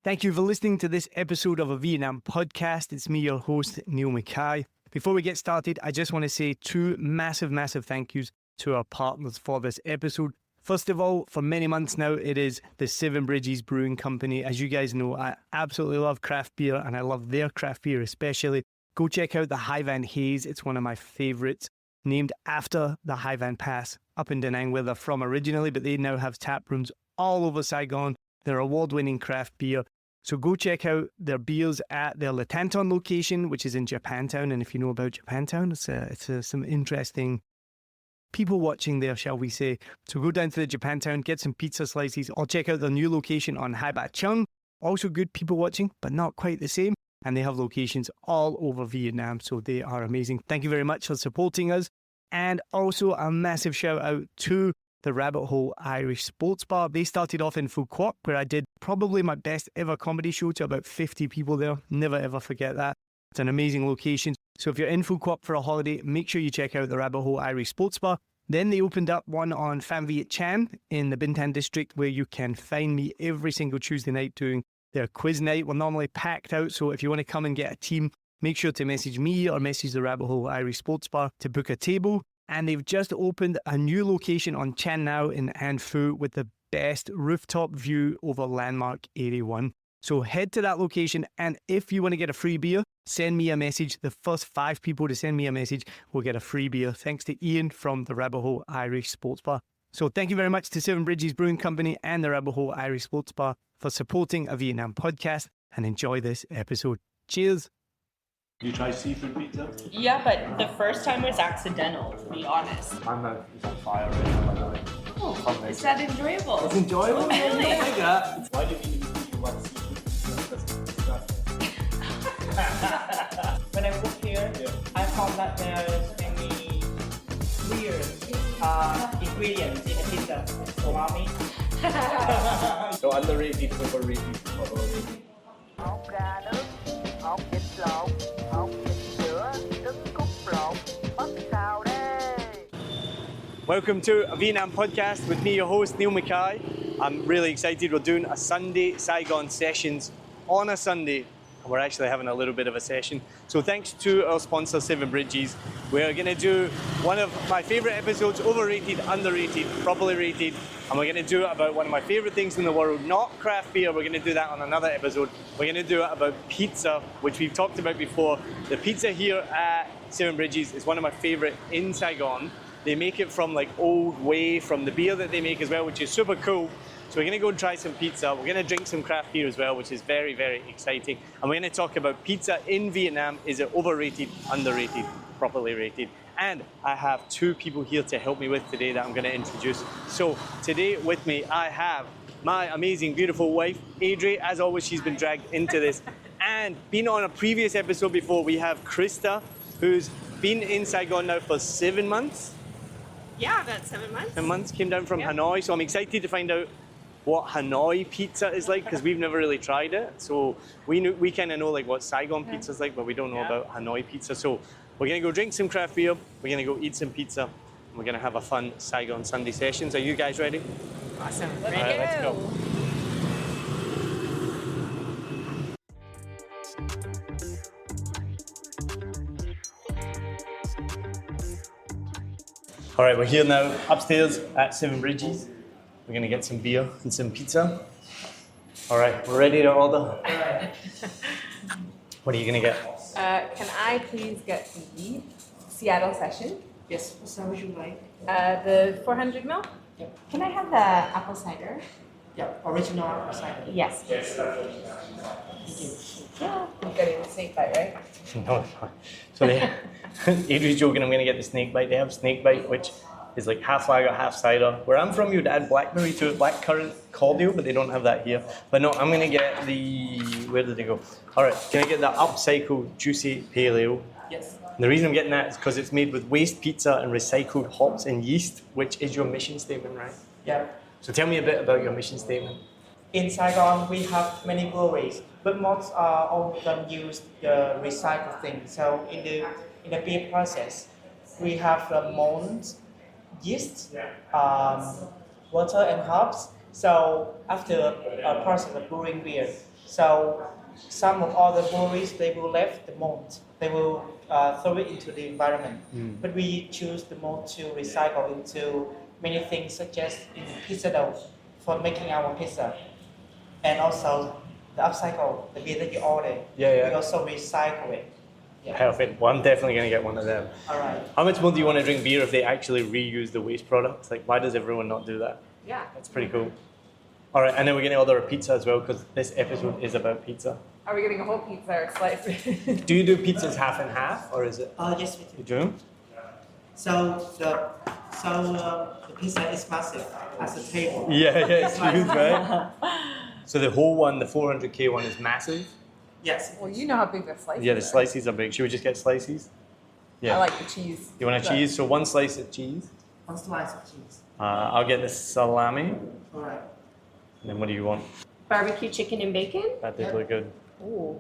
Thank you for listening to this episode of a Vietnam podcast. It's me, your host, Niall Mackay. Before we get started, I just want to say two massive thank yous to our partners for this episode. First of all, for many months now, it is the Seven Bridges Brewing Company. As you guys know, I absolutely love craft beer, and I love their craft beer especially. Go check out the Hai Van Haze. It's one of my favourites, named after the Hai Van Pass up in Da Nang, where they're from originally, but they now have tap rooms all over Saigon. They're award-winning craft beer. So go check out their beers at their Le Tanton location, which is in Japantown. And if you know about Japantown, it's some interesting people watching there, shall we say. So go down to the Japantown, get some pizza slices, or check out their new location on Hai Ba Chung. Also good people watching, but not quite the same. And they have locations all over Vietnam, so they are amazing. Thank you very much for supporting us. And also a massive shout out to the Rabbit Hole Irish Sports Bar. They started off in Phu Quoc, where I did probably my best ever comedy show to about 50 people there. Never ever forget that. It's an amazing location. So if you're in Phu Quoc for a holiday, make sure you check out the Rabbit Hole Irish Sports Bar. Then they opened up one on Pham Viet Chan in the Binh Tan district, where you can find me every single Tuesday night doing their quiz night. We're normally packed out, so if you want to come and get a team, make sure to message me or message the Rabbit Hole Irish Sports Bar to book a table. And they've just opened a new location on Chan Nao in An Phu with the best rooftop view over Landmark 81. So head to that location, and if you want to get a free beer, send me a message. The first 5 people to send me a message will get a free beer, thanks to Ian from the Rabbit Hole Irish Sports Bar. So thank you very much to Seven Bridges Brewing Company and the Rabbit Hole Irish Sports Bar for supporting a Vietnam podcast, and enjoy this episode. Cheers. You try seafood pizza? Yeah, but the first time was accidental, to be honest. My mouth is on fire right now. Oh, is that enjoyable? It's enjoyable. Oh, really? I like that. Why do you want seafood pizza? When I moved here, I found that there's many weird ingredients in the pizza. Umami. So underrated, overrated, overrated. Hột gà nướng, hột vịt lộn, hột vịt sữa, trứng cút lộn, bất xào đây. Welcome to a Vietnam podcast with me, your host, Niall Mackay. I'm really excited. We're doing a Sunday Saigon Sessions on a Sunday. And we're actually having a little bit of a session. So thanks to our sponsor, Seven Bridges. We're going to do one of my favourite episodes, overrated, underrated, properly rated. And we're going to do it about one of my favourite things in the world, not craft beer. We're going to do that on another episode. We're going to do it about pizza, which we've talked about before. The pizza here at Seven Bridges is one of my favourite in Saigon. They make it from like old whey, from the beer that they make as well, which is super cool. So we're going to go and try some pizza. We're going to drink some craft beer as well, which is very exciting. And we're going to talk about pizza in Vietnam. Is it overrated, underrated, properly rated? And I have 2 people here to help me with today that I'm going to introduce. So today with me, I have my amazing, beautiful wife, Adrie. As always, she's been dragged into this. And been on a previous episode before, we have Krista, who's been in Saigon now for 7 months. Yeah, about 7 months. 7 months, came down from Hanoi. So I'm excited to find out what Hanoi pizza is like, because we've never really tried it. So we kind of know like what Saigon pizza is like, but we don't know about Hanoi pizza. So we're going to go drink some craft beer, we're going to go eat some pizza, and we're going to have a fun Saigon Sunday Sessions. Are you guys ready? Awesome. All right, let's go. All right, we're here now upstairs at Seven Bridges. We're going to get some beer and some pizza. All right, we're ready to order. All right. What are you going to get? Can I please get the Seattle session? Yes, what size would you like? The 400 ml? Yep. Can I have the apple cider? Yeah, original apple cider. Yes. Yes. Thank you. Yeah. I'm getting the snake bite, right? No. So Adrie's joking, I'm going to get the snake bite. They have snake bite, which is like half lager, half cider. Where I'm from, you'd add blackberry to it, blackcurrant cordial, but they don't have that here. But no, I'm going to get the, where did they go? All right, can I get the upcycled juicy pale ale? Yes. And the reason I'm getting that is because it's made with waste pizza and recycled hops and yeast, which is your mission statement, right? Yeah. So tell me a bit about your mission statement. In Saigon, we have many breweries, but most all of them use the recycled things. So in the beer process, we have malt, yeast, water, and hops. So after a process of brewing beer, So some of other breweries, they will left the mold. They will throw it into the environment. But we choose the mold to recycle into many things, such as in pizza dough for making our pizza, and also the upcycle, the beer that you order. Yeah. We also recycle it. Yeah. Perfect. Well, I'm definitely going to get one of them. All right. How much more do you want to drink beer if they actually reuse the waste products? Like, why does everyone not do that? Yeah. That's pretty cool. All right, and then we're going to order a pizza as well because this episode is about pizza. Are we getting a whole pizza or a slice? Do you do pizzas half and half, or is it? Yes, we You do. do? So the pizza is massive as a table. Yeah, it's huge, right? So the whole one, the 400k one, is massive. Yes. Well, you know how big the slices Yeah, the are. slices are big. Should we just get slices? Yeah. I like the cheese. You want a cheese? So one slice of cheese. One slice of cheese. I'll get the salami. All right. And then what do you want? Barbecue chicken and bacon? That did look good. Ooh.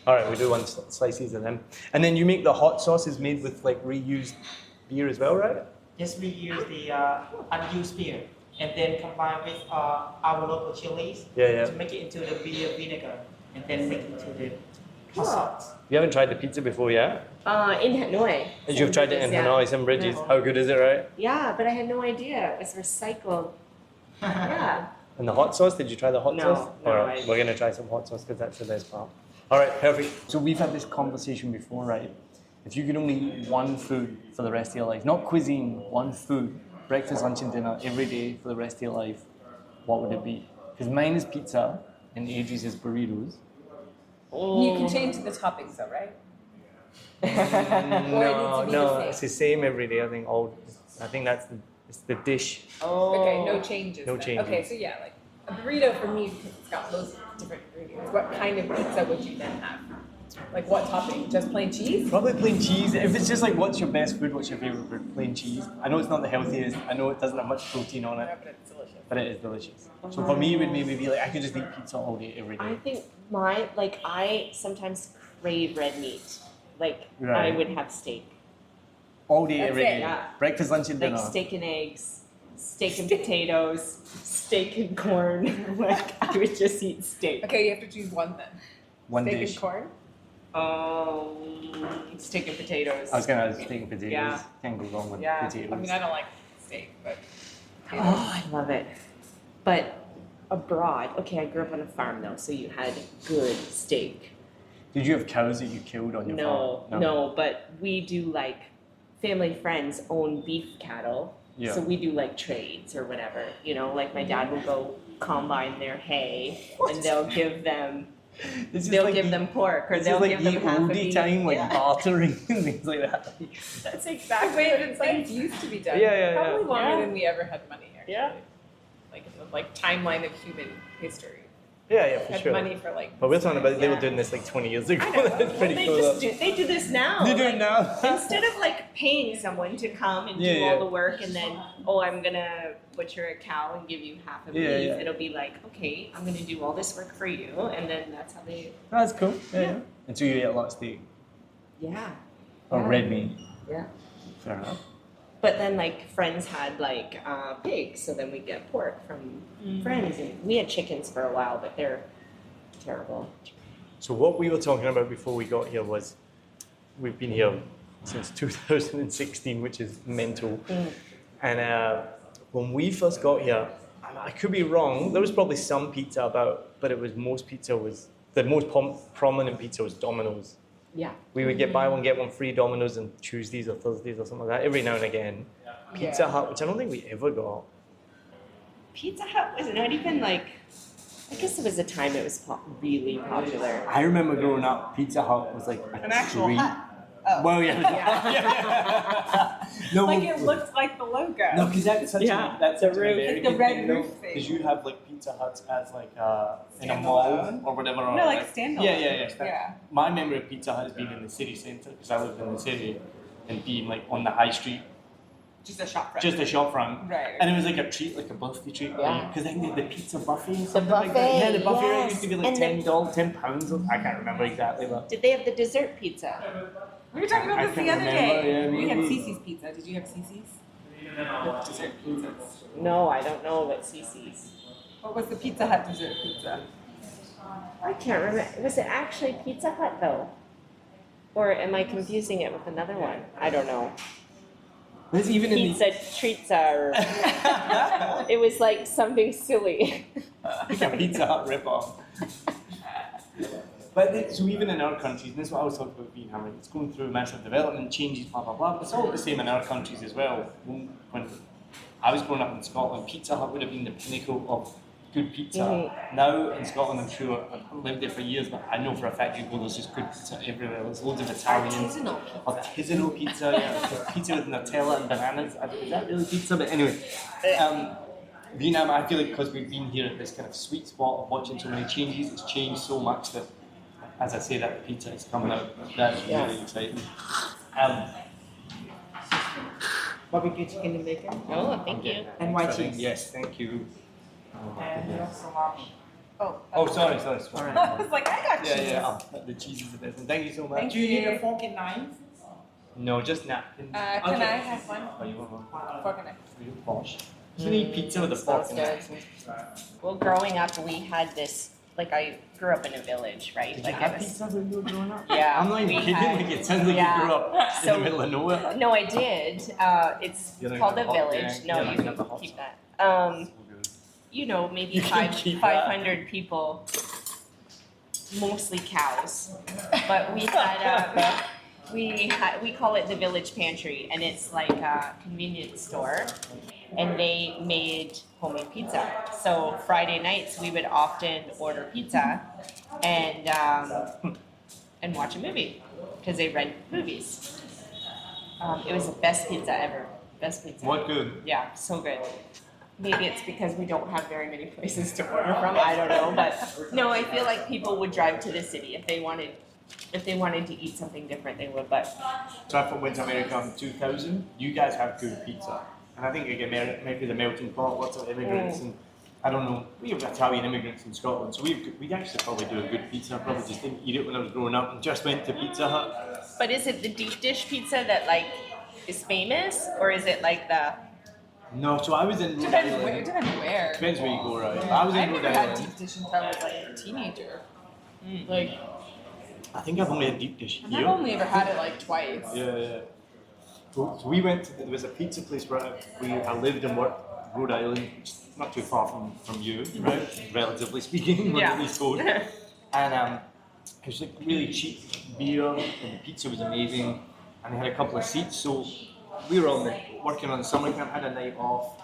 All right, we do one slices of them. And then you make the hot sauce is made with like reused beer as well, right? Yes, we use the unused beer and then combine with our local chilies Yeah. to make it into the beer vinegar and then make it into the hot sauce. You haven't tried the pizza before, yeah? In Hanoi. And you've tried it in Yeah. Hanoi, some bridges. No. How good is it, right? Yeah, but I had no idea. It was recycled. Yeah. And the hot sauce, did you try the hot No, sauce? no, All right, I- we're going to try some hot sauce because that's the best part. All right, perfect. So we've had this conversation before, right? If you could only eat one food for the rest of your life, not cuisine, one food, breakfast, lunch and dinner, every day for the rest of your life, what would it be? Because mine is pizza and Adrie's is burritos. You can change the toppings though, right? No, it's the same every day. I think it's the dish. Okay, no changes. No then. changes. Okay, so yeah, like a burrito for me because it's got loads of different ingredients. What kind of pizza would you then have? Like what topping? Just plain cheese? Probably plain cheese. If it's just like, what's your best food? What's your favorite food? Plain cheese. I know it's not the healthiest. I know it doesn't have much protein on No, it, but it's delicious. but it is delicious. So for me, it would maybe be like I could just eat pizza all day, every I day. think I sometimes crave red meat. Like, Right. I would have steak. All day, That's every it, day. yeah. Breakfast, lunch, and Like dinner. steak and eggs, steak and potatoes, steak and corn. Like, I would just eat steak. Okay, you have to choose one then. One Steak dish. and corn? Steak and potatoes. I was gonna add steak and potatoes. Yeah. Can't go wrong with Yeah. potatoes. I mean, I don't like steak, but Oh, I love it. But abroad, okay, I grew up on a farm though, so you had good steak. Did you have cows that you killed on your No, farm? no, but we do like family friends own beef cattle. Yeah. So we do like trades or whatever. You know, like my dad will go combine their hay and they'll give them This is they'll like give the- them pork or This they'll is like give them the half a oldie beef. time, like Yeah. bartering and things like that. that's exactly the way things used to be done. Yeah. Probably longer Yeah. than we ever had money, actually. Yeah. Like in the timeline of human history. Yeah, for Had sure. money for like. But we're talking about they were Yeah. doing this like 20 years ago. I know. That's pretty They cool. just they do this now. They do it like, now. Instead of like paying someone to come and Yeah, do yeah. all the work and then, I'm gonna butcher a cow and give you half of beef, Yeah. it'll be like, okay, I'm gonna do all this work for you, and then that's how they. That's cool. Yeah. And so you ate a lot of steak Yeah. or Yeah. red meat. Yeah. Fair enough. But then like friends had like pigs, so then we get pork from friends, and we had chickens for a while, but they're terrible. So what we were talking about before we got here was we've been here since 2016, which is mental. And when we first got here, and I could be wrong, there was probably some pizza about, but it was the most prominent pizza was Domino's. Yeah. We would get buy one, get one free Domino's on Tuesdays or Thursdays or something like that, every now and again. Pizza Hut, which I don't think we ever got. Pizza Hut was not even like. I guess there was a time it was really popular. I remember growing up, Pizza Hut was like An actual hut. Oh. Well, yeah. No, Like it looked like the logo. no, because that's such Yeah, that's the such an roof. American Like the red thing, roof though, thing. because you have like Pizza Huts as like in a mall Standalone. or whatever. or No, like standalone. Yeah. Yeah. My memory of Pizza Hut has been in the city centre because I lived in the city and being like on the high street, Just a shop front. just a shop front. Right. And it was like a treat, like a birthday treat. Yeah. Because I think they had the pizza buffet or something like that. buffet, Yeah, the buffet rate yes. used to be like And the- £10. I can't remember exactly, but Did they have the dessert pizza? We were talking I about this the can't other remember, day. yeah, We had maybe. Cece's pizza. Did you have Cece's? The dessert pizzas. No, I don't know about CC's. What was the Pizza Hut dessert pizza? I can't remember. Was it actually Pizza Hut though? Or am I confusing it with another one? I don't know. There's even in Pizza treats or it was like something silly. like a Pizza Hut rip-off. But so even in our countries, and this is what I was talking about Vietnam, like it's going through massive development, changes, blah blah blah. But it's all the same in our countries as well. When I was growing up in Scotland, Pizza Hut would have been the pinnacle of good pizza. Now in Scotland, I'm sure I haven't lived there for years, but I know for a fact you go, there's just good pizza everywhere. There's loads of Italian, artisanal pizza, yeah, pizza with Nutella and bananas. Is that really pizza? But anyway. Vietnam, I feel like because we've been here at this kind of sweet spot of watching so many changes, it's changed so much that, as I say, that the pizza is coming out. That's really exciting. Barbecue chicken and bacon. Oh, thank you. And white cheese. Yes, thank you. And salami. Oh, sorry. I was like, I got cheese. Yeah. The cheese is the best. Thank you so much. Do you need a fork and knife? No, just napkins. Can I have one? Oh, you want one? Fork and knife. You're posh. So you need pizza with a fork and Sounds knife. Well, growing up, we had this. Like I grew up in a village, right? Did like you have I was, pizza when you were growing up? Yeah. I'm not even we kidding. had- Like it sounds like yeah. you grew up in So- the middle of nowhere. No, I did. It's You don't called a have the hot village. dog? No, You you don't can have the hot keep dog? that. So good. You know, maybe You can keep that. 500 people, mostly cows. But we had, we call it the village pantry, and it's like a convenience store, and they made homemade pizza. So Friday nights we would often order pizza, and watch a movie because they rent movies. It was the best pizza ever. Best pizza. What good? Yeah, so good. Maybe it's because we don't have very many places to order from. I don't know, but no, I feel like people would drive to the city if they wanted to eat something different. They would. But So I went to America in 2000. You guys have good pizza, and I think like America's a melting pot. Lots of immigrants, and I don't know. We have Italian immigrants in Scotland, so we actually probably do a good pizza. I probably just didn't eat it when I was growing up and just went to Pizza Hut. but is it the deep dish pizza that like is famous, or is it like the? No, so I was in Rhode Depends Island. where. Depends where you go, right? I was I in Rhode never had Island. deep dish until I was like a teenager. Like, I think I've only had deep dish and here. I've only ever had it like twice. Yeah. So we went to, there was a pizza place where I lived and worked, Rhode Island, which is not too far from you, right? Relatively speaking, we're Yeah. at least code. And it was like really cheap beer, and the pizza was amazing, and they had a couple of seats. So we were working on the summer camp, had a night off.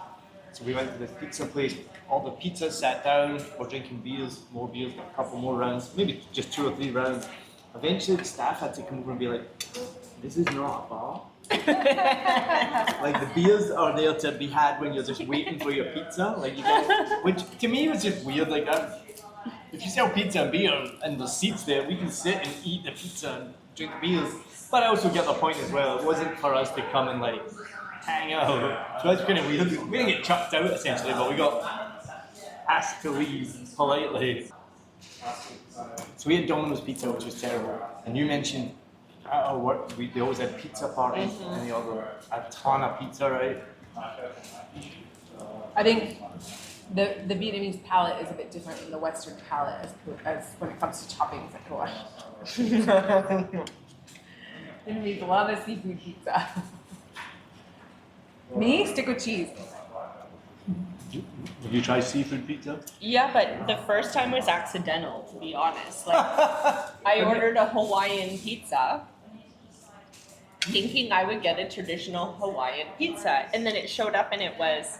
So we went to this pizza place, all the pizzas sat down, we're drinking beers, more beers, got a couple more rounds, maybe just 2 or 3 rounds. Eventually the staff had to come over and be like, this is not a bar. Like the beers are there to be had when you're just waiting for your pizza. Like you guys, which to me was just weird. Like if you sell pizza and beer and there's seats there, we can sit and eat the pizza and drink the beers. But I also get the point as well. It wasn't for us to come and like hang out. So that's kind of weird. We didn't get chucked out essentially, but we got asked to leave politely. So we had Domino's pizza, which was terrible. And you mentioned at our work, they always had pizza parties, and they ordered a ton of pizza, right? I think the Vietnamese palate is a bit different than the Western palate as when it comes to toppings and what. Vietnamese, a lot of seafood pizza. Me, stick with cheese. Have you tried seafood pizza? Yeah, but the first time was accidental, to be honest. Like, I ordered a Hawaiian pizza, thinking I would get a traditional Hawaiian pizza, and then it showed up and it was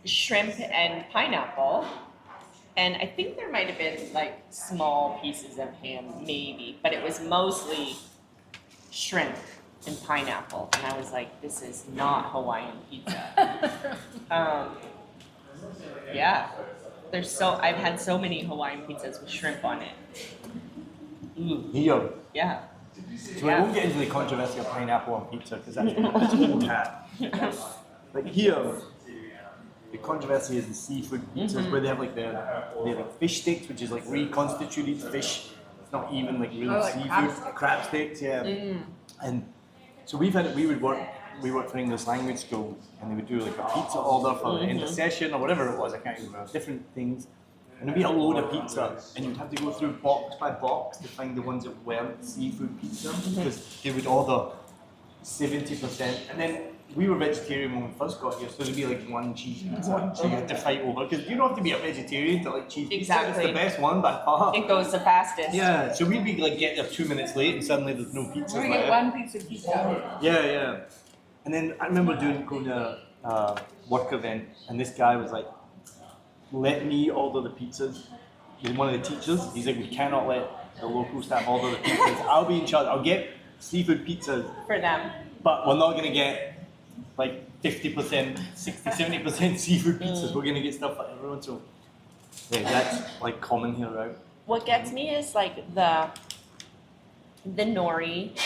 shrimp and pineapple, and I think there might have been like small pieces of ham, maybe, but it was mostly shrimp and pineapple, and I was like, this is not Hawaiian pizza. Yeah, I've had so many Hawaiian pizzas with shrimp on it. Here. Yeah. So I won't get into the controversy of pineapple on pizza because that's what people have. But here, the controversy is the seafood pizzas where they have like they have like fish sticks, which is like reconstituted fish. It's not even like real like seafood. Crab sticks, yeah. And so we worked for English language school, and they would do like a pizza order for the end of session or whatever it was. I can't remember different things. And there'd be a load of pizza, and you'd have to go through box by box to find the ones that weren't seafood pizza, because they would order 70%. And then we were vegetarian when we first got here, so there'd be like one cheese pizza. So you had to fight over, because you don't have to be a vegetarian to like cheese pizza. Exactly. It's the best one by far. It goes the fastest. Yeah, so we'd be like getting there 2 minutes late, and suddenly there's no pizza. We get one piece of pizza. Yeah. And then I remember going to a work event, and this guy was like, let me order the pizzas. He's one of the teachers. He's like, we cannot let the local staff order the pizzas. I'll be in charge. I'll get seafood pizzas For them. but we're not going to get like 50%, 60, 70% seafood pizzas. We're going to get stuff for everyone. So yeah, that's like common here, right? What gets me is like the nori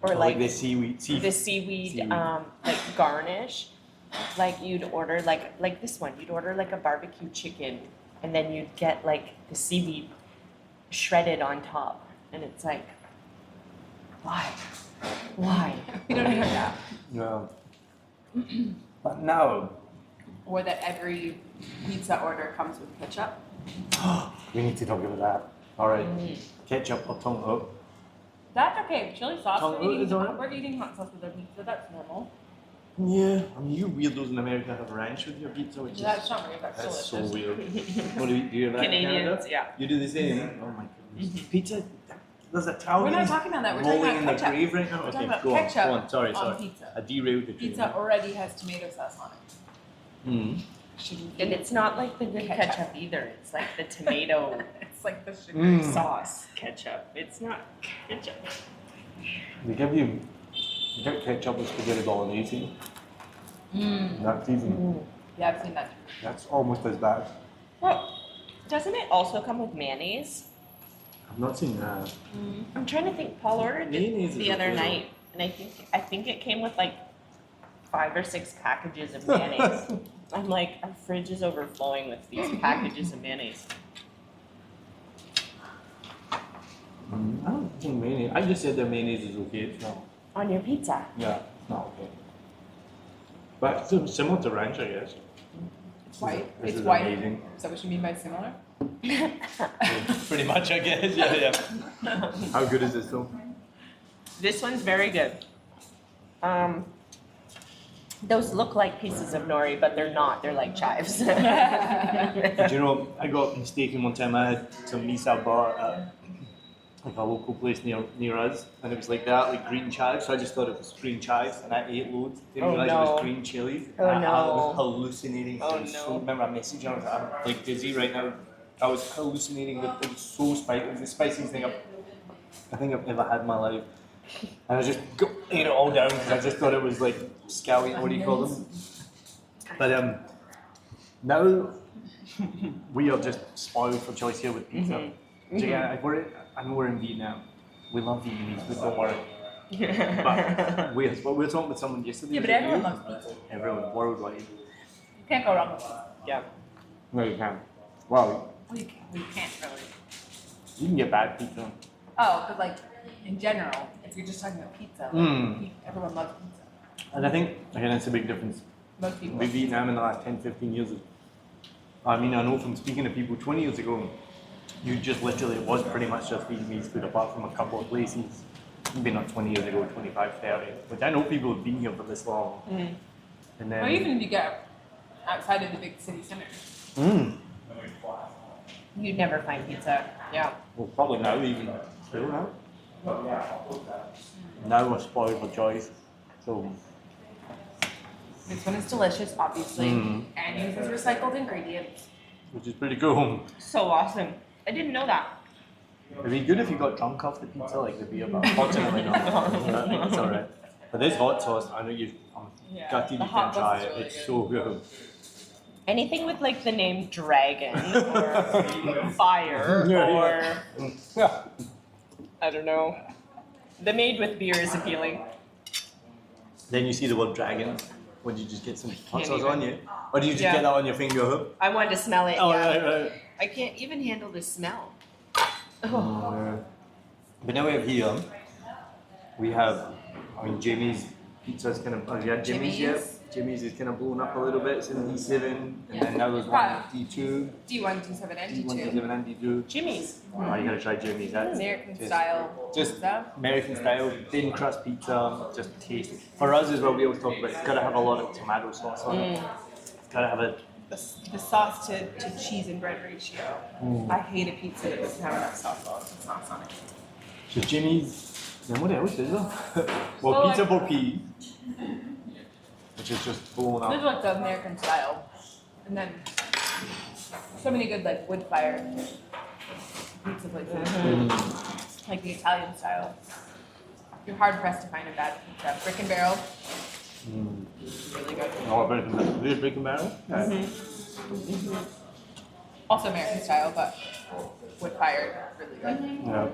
or like the seaweed. the seaweed. Like garnish. Like you'd order like this one, you'd order like a barbecue chicken and then you'd get like the seaweed shredded on top. And it's like, why? We don't have that. Yeah. But now Or that every pizza order comes with ketchup. we need to talk about that. All right, ketchup or tongue up. That's okay. Chili sauce. Tongue We're eating, is alright. we're eating hot sauce with our pizza. That's normal. Yeah, I mean you weirdos in America have ranch with your pizza, which That's not weird. That's that's delicious. so weird. What do you have that in Canadians, Canada? yeah. You do the same? Oh my goodness. Pizza, there's Italians We're not talking about that. We're talking rolling about in ketchup. the grave right now? We're Okay, talking about go on, ketchup go on. Sorry. on pizza. I derailed the train. Pizza already has tomato sauce on it. Mm. Shouldn't And it's not like the good ketchup either. It's like the tomato It's like the sugary Mm. sauce ketchup. It's not ketchup. They give you get ketchup with spaghetti bolognese. That's even Yeah, I've seen that. that's almost as bad. Well, doesn't it also come with mayonnaise? I've not seen that. I'm trying to think. Paul ordered Mayonnaise it is the other okay, though. night, and I think it came with like 5 or 6 packages of mayonnaise. I'm like, our fridge is overflowing with these packages of mayonnaise. I don't think mayonnaise. I just said that mayonnaise is okay. It's not. On your pizza. Yeah, it's not okay. But it's similar to ranch, I guess. It's white. This It's is white. amazing. Is that what you mean by similar? Pretty much, I guess. Yeah. How good is this though? This one's very good. Those look like pieces of nori, but they're not. They're like chives. Do you know, I got mistaken one time. I had some miso bar at like a local place near us, and it was like that, like green chives. So I just thought it was green chives, and I ate loads. Didn't Oh, realize it no. was green chilies. Oh, I no. was hallucinating. Oh, It was no. So, remember I messaged you? I was like, I'm like dizzy right now. I was hallucinating with it was so spicy. It was the spiciest thing I think I've ever had in my life. And I just ate it all down because I just thought it was like scallion. What do you call them? But now we are just spoiled for choice here with pizza. So yeah, I know we're in Vietnam. We love Vietnamese food, don't worry. But we're talking with someone yesterday. Yeah, but was it everyone you? loves pizza. Everyone, worldwide. You can't go wrong with pizza. Yeah. No, you can't. Wow, Well, you can't really. you can get bad pizza. Oh, but like in general, if you're just talking about pizza, like, everyone loves pizza. And I think, again, it's a big difference. Most people. With Vietnam in the last 10, 15 years. I mean, I know from speaking to people 20 years ago, you just literally, it was pretty much just Vietnamese food apart from a couple of places. Maybe not 20 years ago, 25, 30. But I know people have been here for this long. And then, Or even if you get outside of the big city centers. You'd never find pizza. Yeah. well, probably now even. Still now. Now we're spoiled for choice. So, This one is delicious, obviously, and uses recycled ingredients. which is pretty cool. So awesome. I didn't know that. It'd be good if you got drunk off the pizza like the beer, but fortunately not. It's alright. But this hot sauce, I know you've Yeah, gutted the you hot can try sauce is it. really It's good. so good. Anything with like the name dragon or fire Yeah, or Yeah. I don't know. The made with beer is appealing. Then you see the word dragon. Would you just get some hot Can't sauce even. on you? Or do you just Yeah. get that on your finger? I wanted to smell it. Oh, yeah. right. I can't even handle the smell. But now we have here, we have, I mean, Jamie's pizza is kind of, have you had Jamie's yet? Jimmy's. Jimmy's is kind of blown up a little bit. It's in D7, and then now there's one in D2. D1, D7, and D1, D2. D7, and D2. Jimmy's. Oh, you gotta try Jimmy's. That's American just- style Just pizza. American style, thin crust pizza, just tasty. For us as well, we always talk about it's gotta have a lot of tomato sauce on it. It's gotta have a The sauce to cheese and bread ratio. I hate a pizza that doesn't have enough sauce on it. so Jimmy's. Then what else is there? well, Well, pizza like- for P, which is just blown This is up. like the American style. And then so many good like wood fire pizza places. Like the Italian style. You're hard pressed to find a bad pizza. Brick and Barrel. Really good. Oh, British Bacon Barrel. Also American style, but wood fired, really good. Yeah.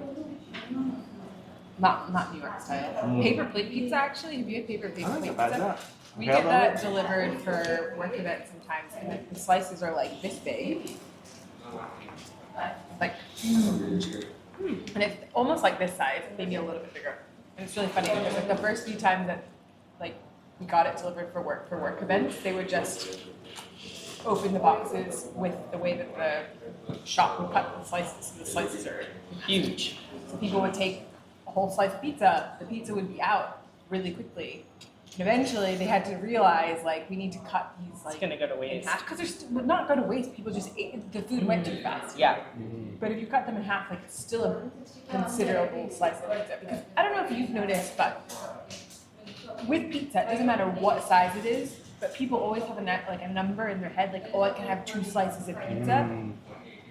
Not New York style. Paper plate pizza actually. Have you had paper plate I think pizza? I've had that. We Okay, get that delivered for work events sometimes, and the slices are like this big, like huge, and it's almost like this size, maybe a little bit bigger. And it's really funny because like the first few times that like we got it delivered for work events, they would just open the boxes with the way that the shop would cut the slices. So the slices are huge. So people would take a whole slice of pizza. The pizza would be out really quickly. And eventually, they had to realize like we need to cut these like It's gonna go to in waste. half because they're would not go to waste. People just ate the food went too fast. Yeah. But if you cut them in half, like it's still a considerable slice of pizza. Because I don't know if you've noticed, but with pizza, it doesn't matter what size it is, but people always have a number in their head, like, oh, I can have 2 slices of pizza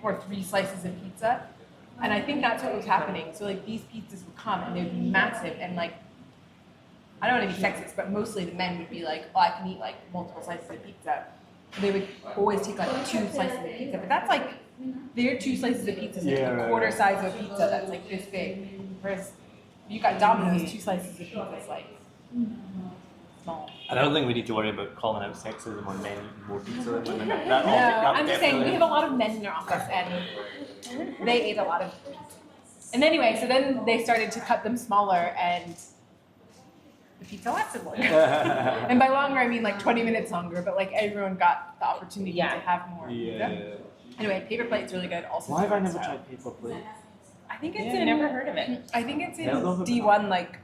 or 3 slices of pizza. And I think that's what was happening. So like these pizzas would come and they would be massive and like I don't want to be sexist, but mostly the men would be like, oh, I can eat like multiple slices of pizza. They would always take like 2 slices of pizza, but that's like their 2 slices of pizza is like Yeah, a right, quarter right. size of pizza that's like this big. Whereas if you got Domino's, 2 slices of pizza is like small. I don't think we need to worry about calling out sexism on men eating more pizza than women. That No, that I'm just saying we have a lot of men in our office and they ate a lot of pizza. And anyway, so then they started to cut them smaller and the pizza lasted longer. And by longer, I mean like 20 minutes longer, but like everyone got the opportunity to have more pizza. Yeah. Anyway, paper plate's really good. Also, Why have I different never style. tried paper plate? I think it's Yeah, in. never heard of it. I think it's in Yeah, those are- D1, like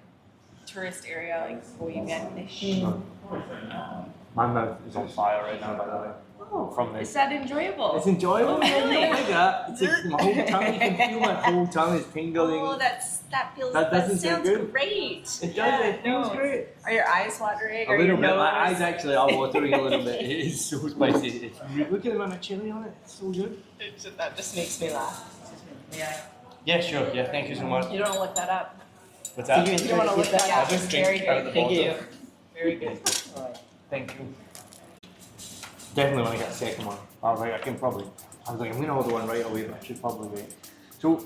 tourist area, like Bohemian-ish. My mouth is on fire right now, by the way. Oh, From this. is that enjoyable? It's enjoyable. Really? Don't like that. It's like my whole tongue. You can feel my whole tongue is tingling. Oh, that feels. That doesn't sound sounds good. great. It does. It feels great. Are your eyes watering? A Or little your bit. nose? My eyes actually are watering a little bit. It is so spicy. It's look at the amount of chili on it. It's so good. That just makes me laugh. Yeah, sure. Yeah, thank you so much. You don't want to look that up. What's that? You don't want to look that I up. just drink Very out of good. the Thank bottle. you. Very good. Thank you. Definitely want to get a second one. I was like, I was like, I'm going to order one right away, but I should probably wait. So,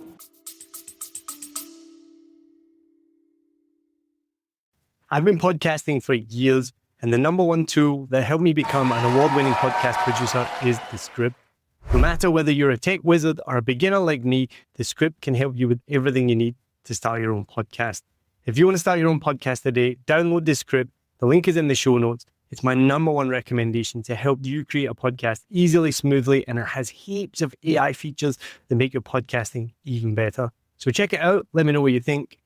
I've been podcasting for years, and the number one tool that helped me become an award-winning podcast producer is the script. No matter whether you're a tech wizard or a beginner like me, the script can help you with everything you need to start your own podcast. If you want to start your own podcast today, download the script. The link is in the show notes. It's my number one recommendation to help you create a podcast easily, smoothly, and it has heaps of AI features that make your podcasting even better. So check it out. Let me know what you think.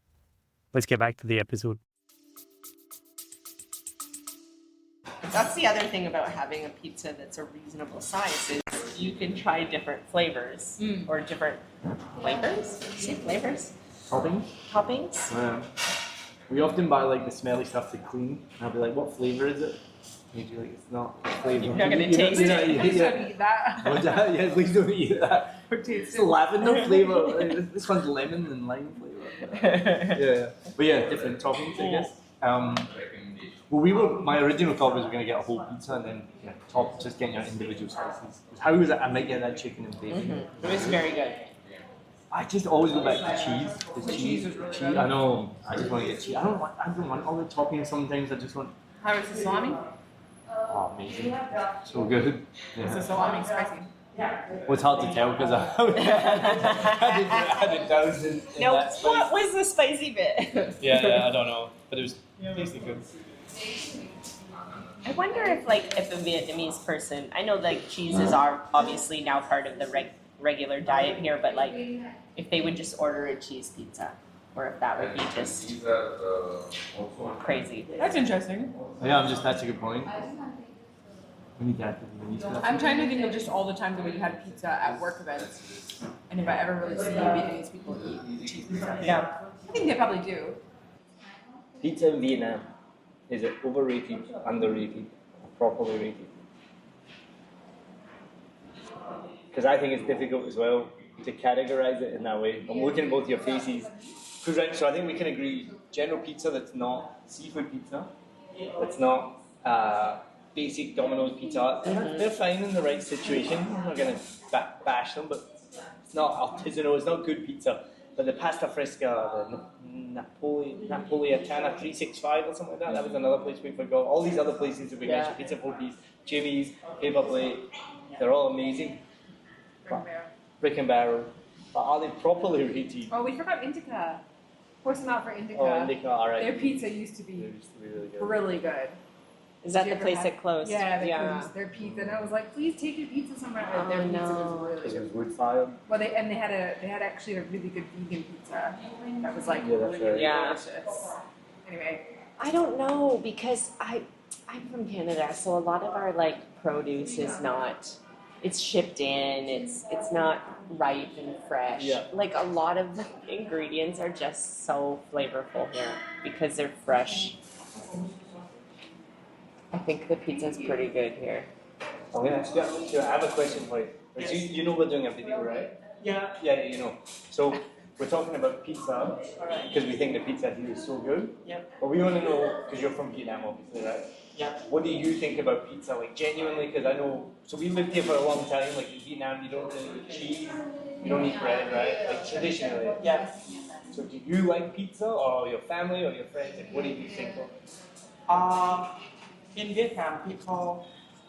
Let's get back to the episode. That's the other thing about having a pizza that's a reasonable size is you can try different flavors or different flavors. Say flavors. Toppings. we often buy like the smelly stuff to clean, and I'll be like, what flavour is it? And you're like, it's not flavour. You're not gonna taste you're it. not- Please yeah. don't eat that. What's that? Yeah, please don't eat that. Or taste It's it. lavender flavour. Like, this one's lemon and lime flavour. Yeah. But yeah, different toppings, I guess. Well, my original thought was we were going to get a whole pizza and then just getting your individual slices. How was it? I might get that chicken and bacon. It was very good. I just always go back to cheese. The cheese is really good. I know. I just want to get cheese. I don't want all the toppings sometimes. I just want. How is the salami? Oh, amazing. So good. Is the Yeah. salami spicy? Well, it's hard to tell because I had it down in No, that spice. what was the spicy bit? Yeah, I don't know. But it was tasty good. I wonder if a Vietnamese person, I know like cheeses are obviously now part of the regular diet here, but like if they would just order a cheese pizza, or if that would be just crazy. That's interesting. Yeah, that's a good point. We need that. I'm trying to think of just all the times that we've had pizza at work events, and if I ever really see Vietnamese people eat cheese pizza. Yeah. I think they probably do. Pizza in Vietnam, is it overrated, underrated, properly rated? Because I think it's difficult as well to categorize it in that way. I'm looking at both your faces. So I think we can agree, general pizza that's not seafood pizza, that's not basic Domino's pizza, they're fine in the right situation. I'm not going to bash them, but it's not artisanal, it's not good pizza. But the pasta fresca, the Napolitana 365 or something like that was another place we forgot. All these other places that we mentioned, Pizza 4Piece, Jimmy's, Paper Plate, they're all amazing. Brick and Barrel. But are they properly rated? Oh, we forgot Indica. Force them out for Indica. Oh, Indica, alright. Their pizza used to be really good. really good. Is that Did you the ever place have- that closed? Yeah, they closed their pizza, and I was like, please take your pizza somewhere. Oh, Their pizza no. was really Because it good. was wood fired. Well, they had actually a really good vegan pizza that was like Yeah, that's really right. Yeah. delicious. Anyway, I don't know because I'm from Canada, so a lot of our like produce is not. It's shipped in. It's not ripe and fresh. Yeah. Like a lot of the ingredients are just so flavorful here because they're fresh. I think the pizza's pretty good here. I'm gonna ask you, I have a question for you. Yes. You know we're doing a video, right? Yeah. Yeah, you know. So we're talking about pizza Alright. because we think the pizza here is so good. Yep. But we want to know, because you're from Vietnam, obviously, right? Yeah. What do you think about pizza? Like genuinely, because I know. So we lived here for a long time. Like in Vietnam, you don't really eat cheese, you don't eat bread, right? Like traditionally. Yeah. So do you like pizza, or your family, or your friends? Like, what do you think of? In Vietnam, people,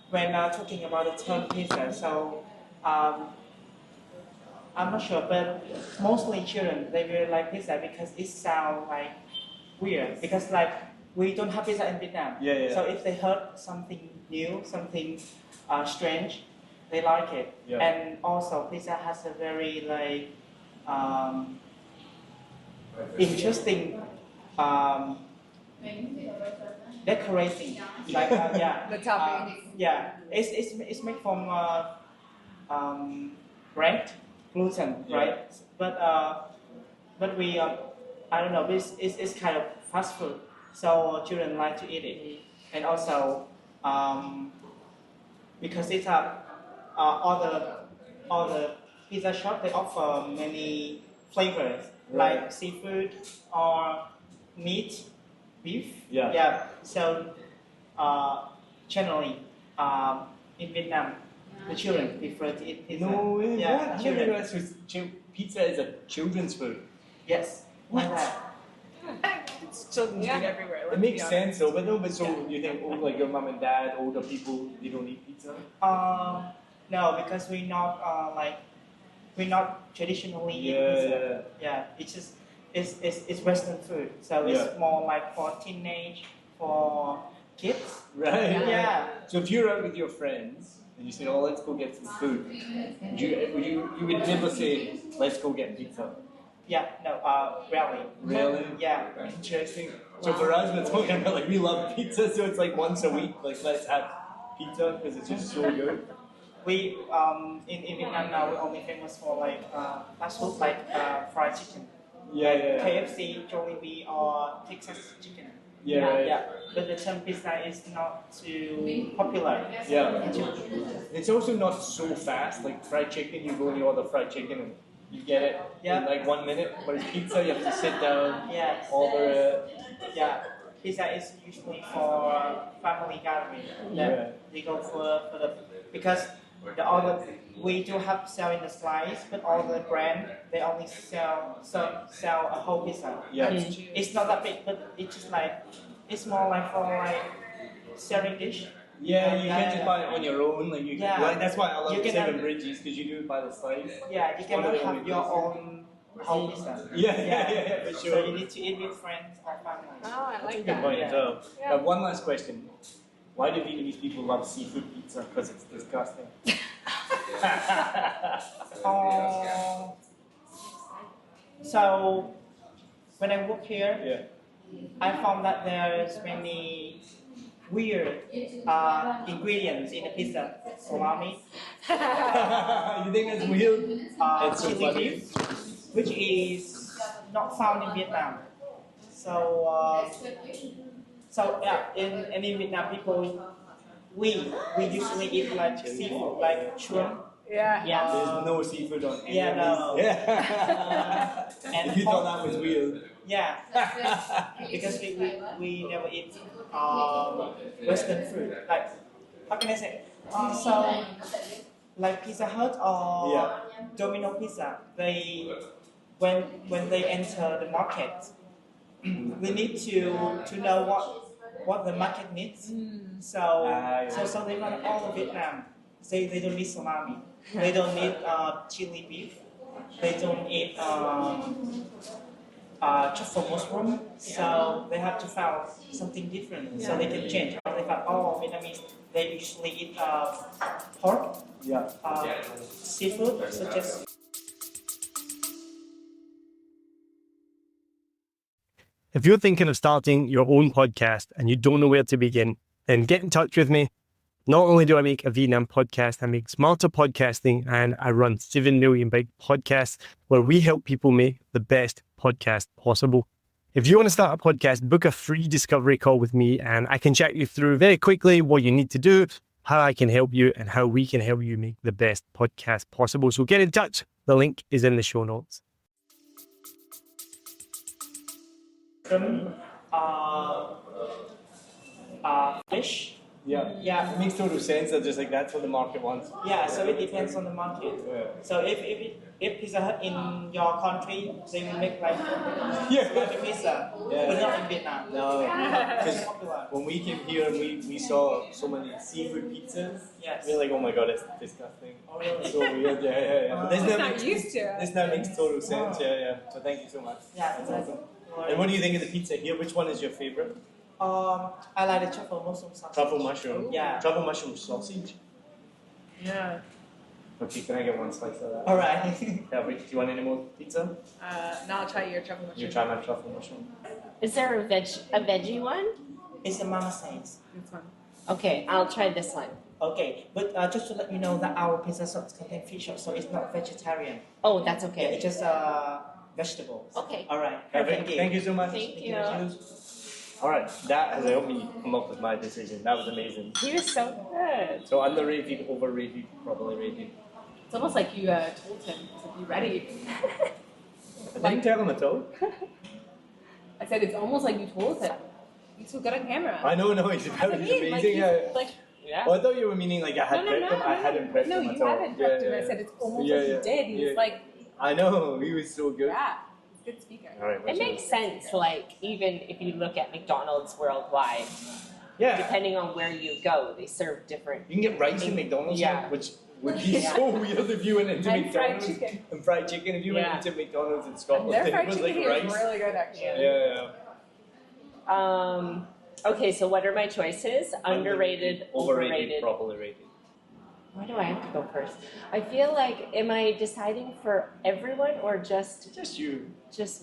when talking about the term pizza, so I'm not sure, but mostly children, they really like pizza because it sounds like weird. Because like we don't have pizza in Vietnam. Yeah. So if they heard something new, something strange, they like it. Yeah. And also pizza has a very like interesting decorating, like the toppings. It's made from bread, gluten, Yeah. right? But we I don't know. It's kind of fast food, so children like to eat it, and also because it's all the pizza shop, they offer many flavors like seafood or meat. Beef. Yeah. So generally, in Vietnam, the children prefer to eat pizza. No way. Yeah, What? I didn't children. realize pizza is a children's food. Yes. Like that. It's children's food everywhere. It let's makes be sense though, but no, but so you think, oh, like your mom and dad, older people, they don't eat pizza? No, because we're not traditionally eat pizza. Yeah, it's just it's Western food, so it's more like for teenage, for kids. Right. Yeah. So if you're out with your friends and you say, oh, let's go get some food, you would never say, let's go get pizza. Yeah. No. Rarely. Really? Yeah. Interesting. So for us, we're talking about like we love pizza, so it's like once a week, like let's have pizza because it's just so good. We in Vietnam now we're only famous for like fast food like fried chicken. Yeah. KFC, Jollibee, or Texas chicken. Yeah, right. Yeah. But the term pizza is not too popular. Yeah. It's also not so fast. Like fried chicken, you go and you order fried chicken and you get it in like 1 minute. Whereas pizza, you have to sit down, Yes. order it. Yeah. Pizza is usually for family gathering. Yeah. They go for the because the other we do have sell in the slice, but all the brand they only sell a whole pizza. Yeah. It's not that big, but it's just like it's more like for like serving dish. Yeah, you can just buy it on your own. Like you can, like, that's why I love You can Seven have- Bridges because you do it by the slice. Yeah, you One of cannot the have only your places. own whole pizza. Yeah, for So sure. you need to eat with friends or family. Oh, I like Good that. point as well. Yeah. One last question. Why do Vietnamese people love seafood pizza? Because it's disgusting. So when I work here, Yeah. I found that there's many weird ingredients in the pizza. Salami, You think that's weird? It's so chili funny. beef, which is not found in Vietnam. So in Vietnam, we usually eat like seafood, like shrimp. Yeah. Yeah. There's no seafood on any Yeah, of no. these. Yeah. And You thought that was weird. yeah, because we never eat Western food. Like, how can I say? So, like Pizza Hut or Yeah. Domino Pizza, when they enter the market, we need to know what the market needs. So so they run all of Vietnam. They don't need salami. They don't need chili beef. They don't eat truffle mushroom. So they have to find something different so they can change. They found Vietnamese. They usually eat pork, Yeah. seafood such as. If you're thinking of starting your own podcast and you don't know where to begin, then get in touch with me. Not only do I make a Vietnam podcast, I make smarter podcasting, and I run 7 Million Big Podcasts, where we help people make the best podcast possible. If you want to start a podcast, book a free discovery call with me, and I can chat you through very quickly what you need to do, how I can help you, and how we can help you make the best podcast possible. So get in touch. The link is in the show notes. Fish. Yeah. Yeah. It makes total sense. That just like that's what the market wants. Yeah, so it depends on the market. Yeah. So if Pizza Hut in your country, they will make like salami pizza, Yeah. but not in Vietnam. No. It's Because popular. when we came here and we saw so many seafood pizzas, Yes. we were like, oh my god, it's disgusting. Oh, really? So weird. Yeah. But this now Not makes, used to it. this now makes total sense. Yeah. So thank you so much. Yeah, That's it's awesome. awesome. And what do you think of the pizza here? Which one is your favorite? I like the truffle mushroom sauce. Truffle mushroom. Yeah. Truffle mushroom sausage. Yeah. Okay, can I get one slice of that? All right. Yeah, wait, do you want any more pizza? Now I'll try your truffle mushroom. You try my truffle mushroom. Is there a veggie one? It's the mama says. This one. Okay, I'll try this one. Okay, but just to let you know that our pizza sauce contains fish, so it's not vegetarian. Oh, that's Yeah, okay. it's just vegetables. Okay. All right. Perfect. Thank you so much. Thank you. All right, that has helped me come up with my decision. That was amazing. He was so good. So underrated, overrated, probably rated. It's almost like you told him to be ready. I didn't tell him at all. I said it's almost like you told him. He's so good on camera. I know, he's That's what I mean, amazing. Yeah. Oh, I thought you were meaning like I had prepped him. I hadn't prepped No, him you at all. haven't prepped him. I said it's almost like you did. He was like, I know, he was so good. yeah, he's a good speaker. All right, It what's makes yours? sense, like, even if you look at McDonald's worldwide, Yeah, depending on where you go, they serve different. you can get rice in McDonald's, Yeah. which would be so weird if you went into And fried McDonald's. chicken. And fried chicken. If you Yeah. went into McDonald's in And Scotland, their it fried was chicken like here is rice. really good, actually. Yeah. Okay, so what are my choices? Underrated, overrated. properly rated. Why do I have to go first? I feel like, am I deciding for everyone or just Just you.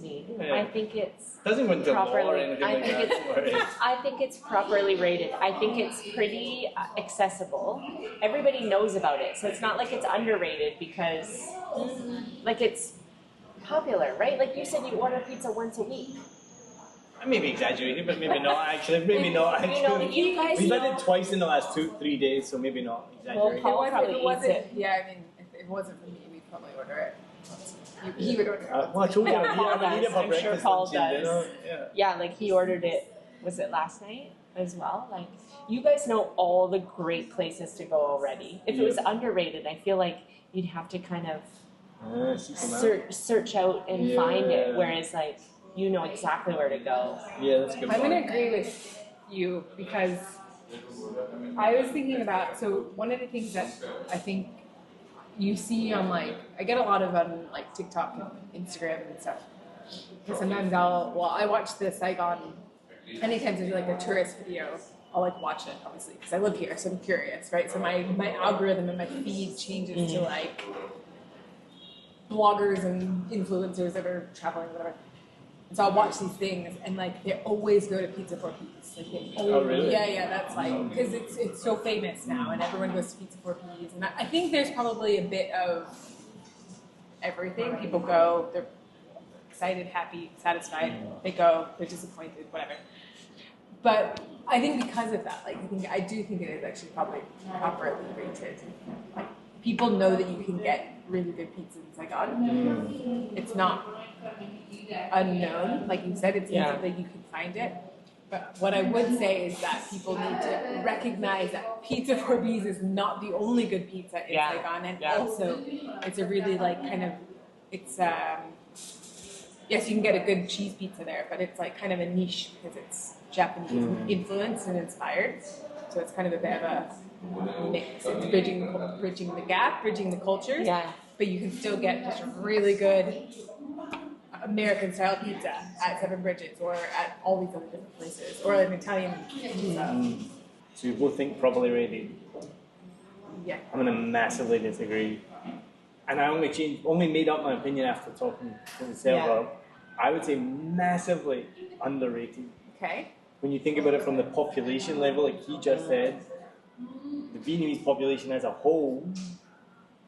me? Yeah. I think it's Doesn't go into law or properly. anything I like think that. it's. Don't worry. I think it's properly rated. I think it's pretty accessible. Everybody knows about it, so it's not like it's underrated because, like, it's popular, right? Like you said, you order pizza once a week. I may be exaggerating, but maybe not actually. Maybe not You know, actually. if you guys We've know, had it twice in the last 2-3 days, so maybe not exaggerating. Paul If probably it eats wasn't, it. yeah, I mean, if it wasn't for me, we'd probably order it. He would order it. Well, I told you, Yeah, Paul I would eat it does. for I'm sure breakfast, Paul lunch, and does. dinner. Yeah, like he ordered it. Was it last night as well? Like you guys know all the great places to go already. If it was underrated, I feel like you'd have to kind of Yeah. Seek them out. search out and find it. Yeah. Whereas like you know exactly where to go. Yeah, that's a good. I'm point. gonna agree with you because I was thinking about, so one of the things that I think you see on like, I get a lot of on like TikTok and Instagram and stuff. Because sometimes I watch the Saigon, anytime I do like a tourist video, I'll like watch it obviously because I live here, so I'm curious, right? So my algorithm and my feed changes to like bloggers and influencers that are traveling, whatever. And so I'll watch these things, and like they always go to Pizza for Peas. Like they always, really? Yeah, that's like because it's so famous now, and everyone goes to Pizza for Peas. And I think there's probably a bit of everything. People go, they're excited, happy, satisfied. They go, they're disappointed, whatever. But I think because of that, like I do think it is actually probably properly rated. Like people know that you can get really good pizza in Saigon. It's not unknown, like you said. It's easy that you can find it. But what I would say is that people need to recognize that Pizza for Bees is not the only good pizza in Saigon, and also it's a really like kind of it's yes, you can get a good cheese pizza there, but it's like kind of a niche because it's Japanese influenced and inspired. So it's kind of a bit of a mix. It's bridging the gap, bridging the cultures. Yeah. But you can still get just a really good American style pizza at Seven Bridges or at all these other different places, or an Italian pizza. So you both think properly rated. Yeah. I'm going to massively disagree. And I only made up my opinion after talking to the server. I would say massively underrated. Okay. When you think about it from the population level, like he just said, the Vietnamese population as a whole,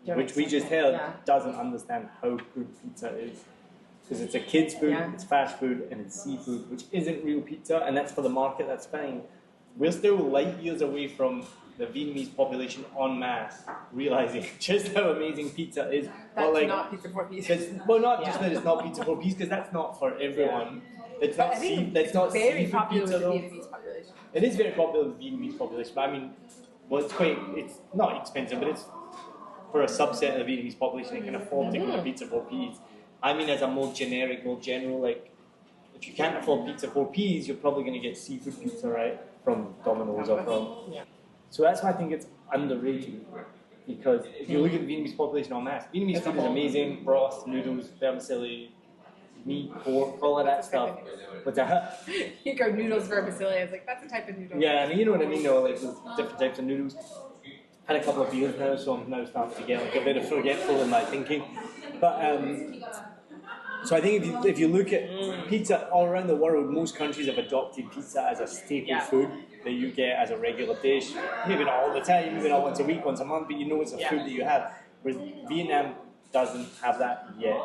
which we just heard, doesn't understand how good pizza is. Because it's a kid's food, it's fast food, and it's seafood, which isn't real pizza, and that's for the market, that's fine. We're still light years away from the Vietnamese population en masse realizing just how amazing pizza is. That's like, not Pizza for Peas. Well, not just that it's not Pizza for Peas, because that's not for everyone. It's not that's not very seafood popular pizza, with the though. Vietnamese population. It is very popular with the Vietnamese population, but I mean, well, it's not expensive, but it's for a subset of the Vietnamese population that can afford to go to Pizza for Peas. I mean, as a more generic, more general, like, if you can't afford Pizza for Peas, you're probably going to get seafood pizza, right? From Domino's or from... So that's why I think it's underrated. Because if you look at the Vietnamese population en masse, Vietnamese food is amazing. Broth, noodles, vermicelli, meat, pork, all of that stuff. What's that? You go noodles, vermicelli. I was like, that's a type of noodle. Yeah, and you know what I mean, though, like, there's different types of noodles. Had a couple of beers now, so I'm now starting to get like, a bit of forgetful in my thinking. But so I think if you look at pizza all around the world, most countries have adopted pizza as a staple food that you get as a regular dish. Maybe not all the time, maybe not once a week, once a month, but you know it's a food that you have. Whereas Vietnam doesn't have that yet.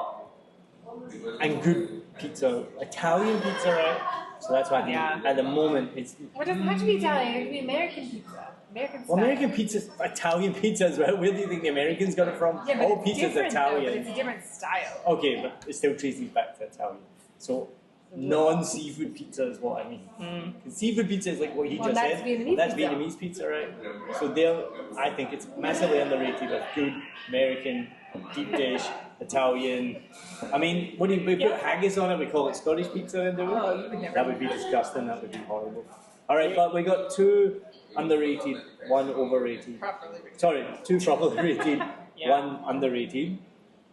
And good pizza, Italian pizza, right? So that's why I think at the moment it's... Well, it doesn't have to be Italian, it can be American pizza. American style. Well, American pizza, Italian pizza as well. Where do you think the Americans got it from? Yeah, but all it's pizza's different, Italian. though, but it's a different style. Okay, but it still traces back to Italian. So non-seafood pizza is what I mean. Because seafood pizza is like what he just that's said. Vietnamese That's pizza. Vietnamese pizza, right? So I think it's massively underrated of good American deep dish, Italian. I mean, when we put haggis on it, we call it Scottish pizza then, do we? Oh, you would never. That would be disgusting, that would be horrible. Alright, but we got 2 underrated, 1 overrated. Properly rated. Sorry, 2 properly rated, 1 underrated.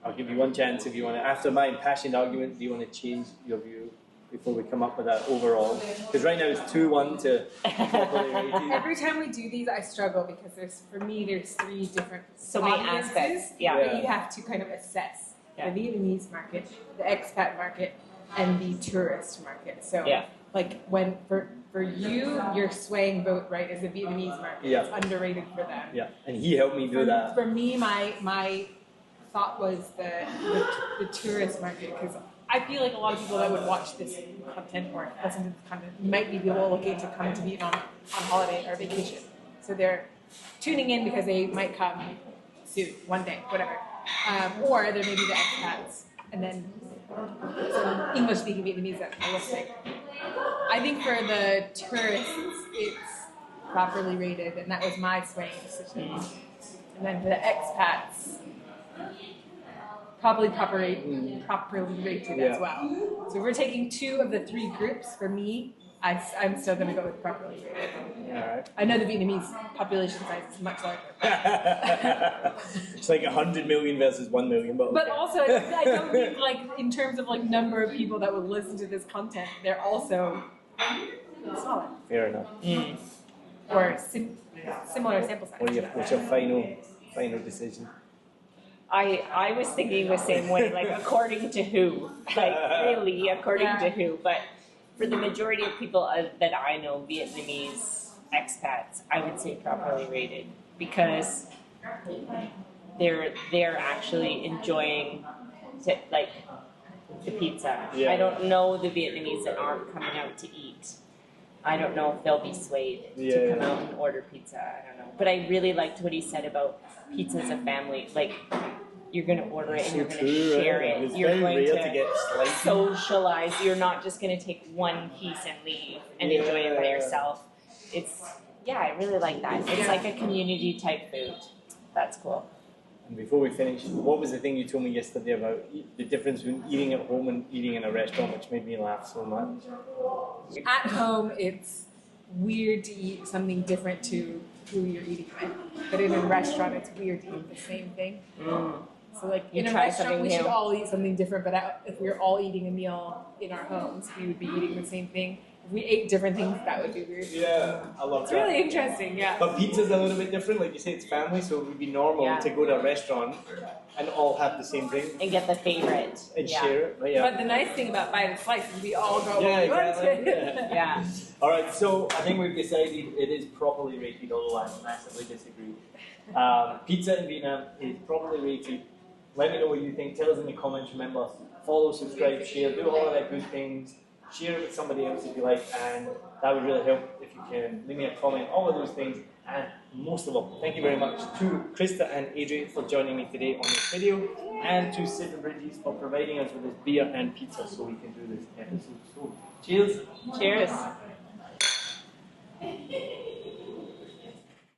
I'll give you one chance if you want to. After my impassioned argument, do you want to change your view before we come up with that overall? Because right now it's 2-1 to properly rated. Every time we do these, I struggle because there's 3 different So many audiences aspects, that you have to kind of assess. Yeah. The Vietnamese market, the expat market, and the tourist market. So, like when for you, you're swaying both, right? As the Vietnamese market, it's underrated for them. Yeah, and he helped me do that. For me, my thought was the tourist market, because I feel like a lot of people that would watch this content or listen to this content might be people looking to come to Vietnam on holiday or vacation. So they're tuning in because they might come soon, one day, whatever. Or there may be the expats, and then some English-speaking Vietnamese that are listening. I think for the tourists, it's properly rated, and that was my swaying decision. And then for the expats, probably properly rated as well. So if we're taking 2 of the 3 groups, for me, I'm still going to go with properly rated. Alright. I know the Vietnamese population size is much larger. It's like 100 million versus 1 million. But also, I don't think, like, in terms of, like, number of people that would listen to this content, they're also solid. Fair enough. or similar sample size. What's your final decision? I was thinking the same way, like according to who? Like really, according to who? But for the majority of people that I know, Vietnamese expats, I would say properly rated because they're actually enjoying the pizza. Yeah. I don't know the Vietnamese that aren't coming out to eat. I don't know if they'll be swayed to come out and order pizza. I don't know. But I really liked what he said about pizza as a family. Like, you're going to order it and you're going to share it. It's You're very going rare to get sliced. socialize. You're not just going to take one piece and leave and enjoy it by yourself. I really like that. It's like a community type food. That's cool. And before we finish, what was the thing you told me yesterday about the difference between eating at home and eating in a restaurant, which made me laugh so much? At home, it's weird to eat something different to who you're eating with. But in a restaurant, it's weird to eat the same thing. So like in a restaurant, we should all eat something different. But if we were all eating a meal in our homes, we would be eating the same thing. If we ate different things, that would be weird. Yeah, I love It's that. really interesting, yeah. But pizza's a little bit different. Like you say, it's family, so it would be normal to go to a restaurant and all have the same thing And get the favorite. and share it. But But the nice thing about Buy the Slice is we all go what we want. exactly. Yeah. Yeah. All right, so I think we've decided it is properly rated, although I massively disagree. Pizza in Vietnam is properly rated. Let me know what you think. Tell us in the comments. Remember, follow, subscribe, share, do all of that good things. Share it with somebody else if you like, and that would really help if you can leave me a comment, all of those things. And most of all, thank you very much to Krista and Adrie for joining me today on this video, and to Seven Bridges for providing us with this beer and pizza so we can do this episode. So, cheers. Cheers.